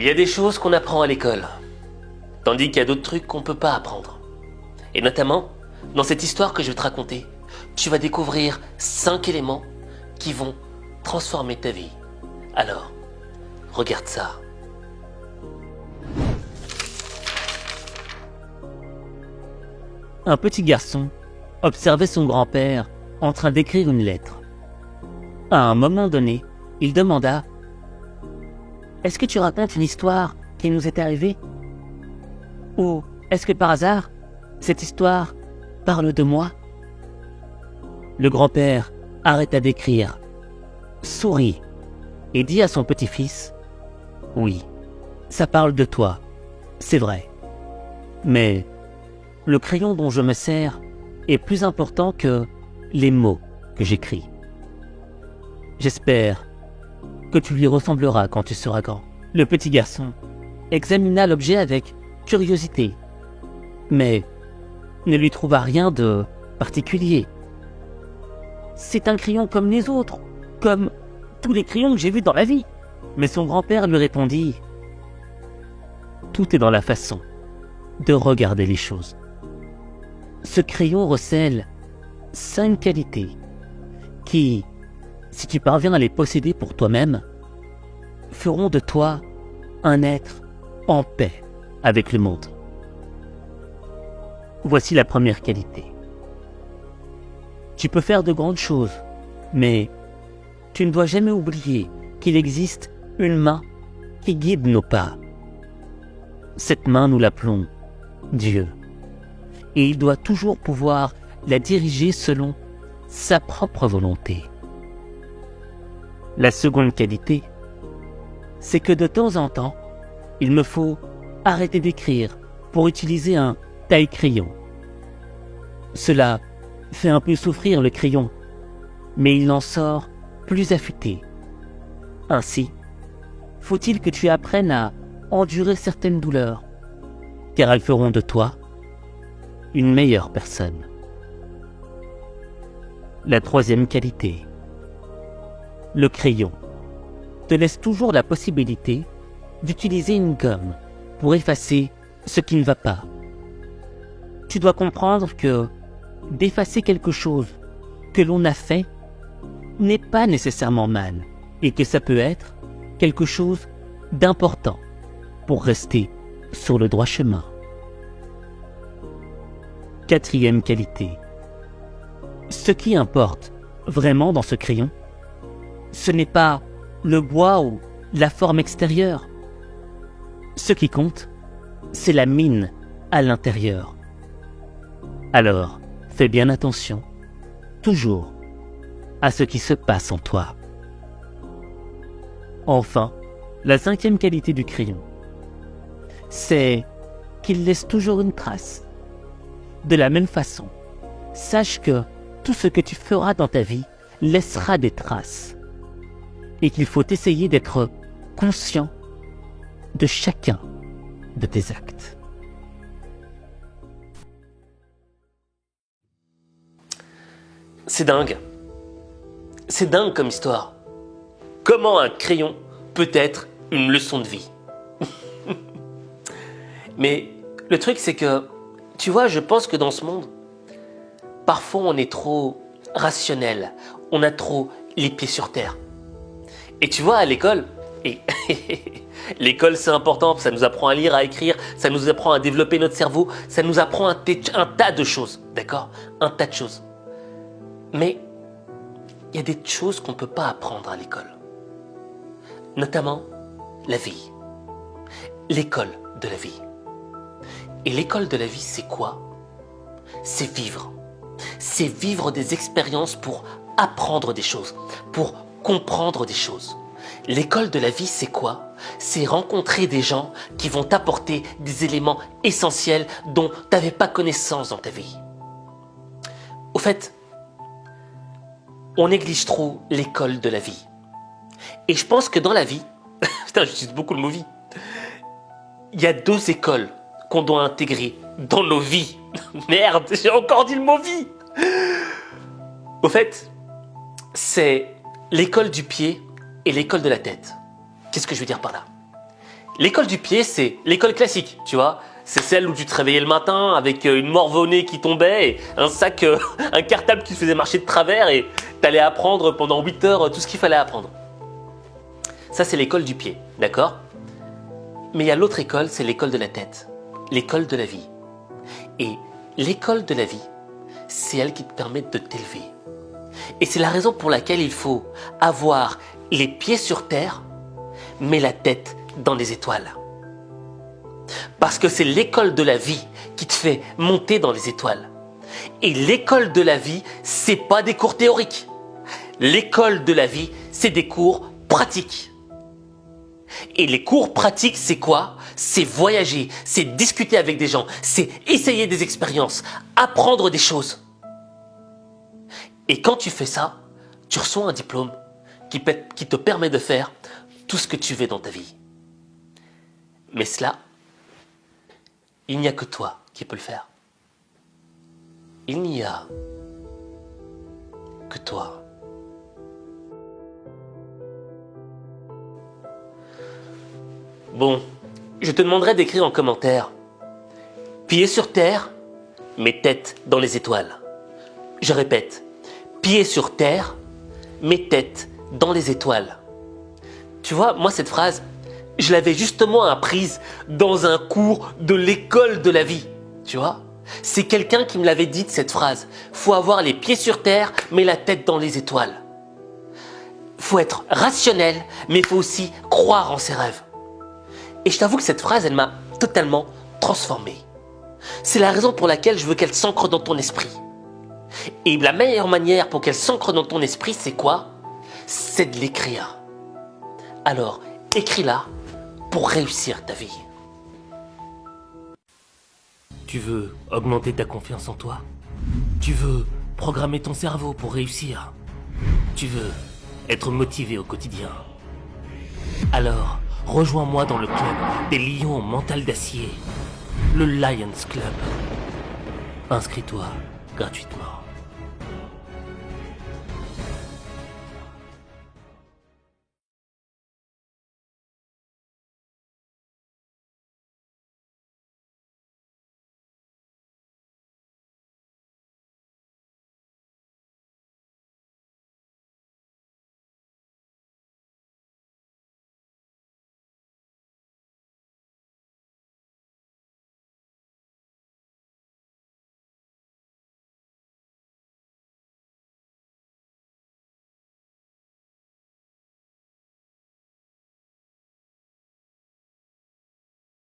Il y a des choses qu'on apprend à l'école, tandis qu'il y a d'autres trucs qu'on peut pas apprendre. Et notamment, dans cette histoire que je vais te raconter, tu vas découvrir 5 éléments qui vont transformer ta vie. Alors, regarde ça. Un petit garçon observait son grand-père en train d'écrire une lettre. À un moment donné, il demanda « Est-ce que tu racontes une histoire qui nous est arrivée ? Ou est-ce que par hasard, cette histoire parle de moi ?» Le grand-père arrêta d'écrire, sourit et dit à son petit-fils « Oui, ça parle de toi, c'est vrai. Mais le crayon dont je me sers est plus important que les mots que j'écris. J'espère que tu lui ressembleras quand tu seras grand. » Le petit garçon examina l'objet avec curiosité, mais ne lui trouva rien de particulier. « C'est un crayon comme les autres, comme tous les crayons que j'ai vus dans la vie. » Mais son grand-père lui répondit « Tout est dans la façon de regarder les choses. Ce crayon recèle 5 qualités qui, si tu parviens à les posséder pour toi-même, feront de toi un être en paix avec le monde. Voici la première qualité. Tu peux faire de grandes choses, mais tu ne dois jamais oublier qu'il existe une main qui guide nos pas. Cette main, nous l'appelons Dieu. Et il doit toujours pouvoir la diriger selon sa propre volonté. La seconde qualité, c'est que de temps en temps, il me faut arrêter d'écrire pour utiliser un taille-crayon. Cela fait un peu souffrir le crayon, mais il en sort plus affûté. Ainsi, faut-il que tu apprennes à endurer certaines douleurs, car elles feront de toi une meilleure personne. La troisième qualité, le crayon te laisse toujours la possibilité d'utiliser une gomme pour effacer ce qui ne va pas. Tu dois comprendre que d'effacer quelque chose que l'on a fait n'est pas nécessairement mal et que ça peut être quelque chose d'important pour rester sur le droit chemin. Quatrième qualité. Ce qui importe vraiment dans ce crayon, ce n'est pas le bois ou la forme extérieure. Ce qui compte, c'est la mine à l'intérieur. Alors, fais bien attention, toujours, à ce qui se passe en toi. Enfin, la cinquième qualité du crayon, c'est qu'il laisse toujours une trace. De la même façon, sache que tout ce que tu feras dans ta vie laissera des traces et qu'il faut essayer d'être conscient de chacun de tes actes. C'est dingue. C'est dingue comme histoire. Comment un crayon peut être une leçon de vie. Mais le truc, c'est que, tu vois, je pense que dans ce monde, parfois on est trop rationnel. On a trop les pieds sur terre. Et tu vois, à l'école, et l'école c'est important, ça nous apprend à lire, à écrire, ça nous apprend à développer notre cerveau, ça nous apprend un tas de choses, d'accord? Un tas de choses. Mais il y a des choses qu'on ne peut pas apprendre à l'école. Notamment la vie. L'école de la vie. Et l'école de la vie, c'est quoi? C'est vivre. C'est vivre des expériences pour apprendre des choses, pour comprendre des choses. L'école de la vie, c'est quoi? C'est rencontrer des gens qui vont t'apporter des éléments essentiels dont tu n'avais pas connaissance dans ta vie. Au fait, on néglige trop l'école de la vie. Et je pense que dans la vie, putain, j'utilise beaucoup le mot vie, il y a 2 écoles qu'on doit intégrer dans nos vies. Merde, j'ai encore dit le mot vie. Au fait, c'est l'école du pied et l'école de la tête. Qu'est-ce que je veux dire par là? L'école du pied, c'est l'école classique, tu vois. C'est celle où tu te réveillais le matin avec une morve au nez qui tombait, et un sac, un cartable qui te faisait marcher de travers et t'allais apprendre pendant 8 heures tout ce qu'il fallait apprendre. Ça, c'est l'école du pied, d'accord? Mais il y a l'autre école, c'est l'école de la tête, l'école de la vie. Et l'école de la vie, c'est elle qui te permet de t'élever. Et c'est la raison pour laquelle il faut avoir les pieds sur terre, mais la tête dans les étoiles. Parce que c'est l'école de la vie qui te fait monter dans les étoiles. Et l'école de la vie, c'est pas des cours théoriques. L'école de la vie, c'est des cours pratiques. Et les cours pratiques, c'est quoi? C'est voyager, c'est discuter avec des gens, c'est essayer des expériences, apprendre des choses. Et quand tu fais ça, tu reçois un diplôme qui te permet de faire tout ce que tu veux dans ta vie. Mais cela, il n'y a que toi qui peux le faire. Il n'y a que toi. Bon, je te demanderai d'écrire en commentaire « Pieds sur terre, mais tête dans les étoiles ». Je répète, « Pieds sur terre, mais tête dans les étoiles ». Tu vois, moi cette phrase, je l'avais justement apprise dans un cours de l'école de la vie, tu vois. C'est quelqu'un qui me l'avait dit cette phrase. Faut avoir les pieds sur terre, mais la tête dans les étoiles. Faut être rationnel, mais il faut aussi croire en ses rêves. Et je t'avoue que cette phrase, elle m'a totalement transformé. C'est la raison pour laquelle je veux qu'elle s'ancre dans ton esprit. Et la meilleure manière pour qu'elle s'ancre dans ton esprit, c'est quoi? C'est de l'écrire. Alors, écris-la pour réussir ta vie. Tu veux augmenter ta confiance en toi? Tu veux programmer ton cerveau pour réussir? Tu veux être motivé au quotidien? Alors, rejoins-moi dans le club des lions au mental d'acier, le Lions Club. Inscris-toi gratuitement.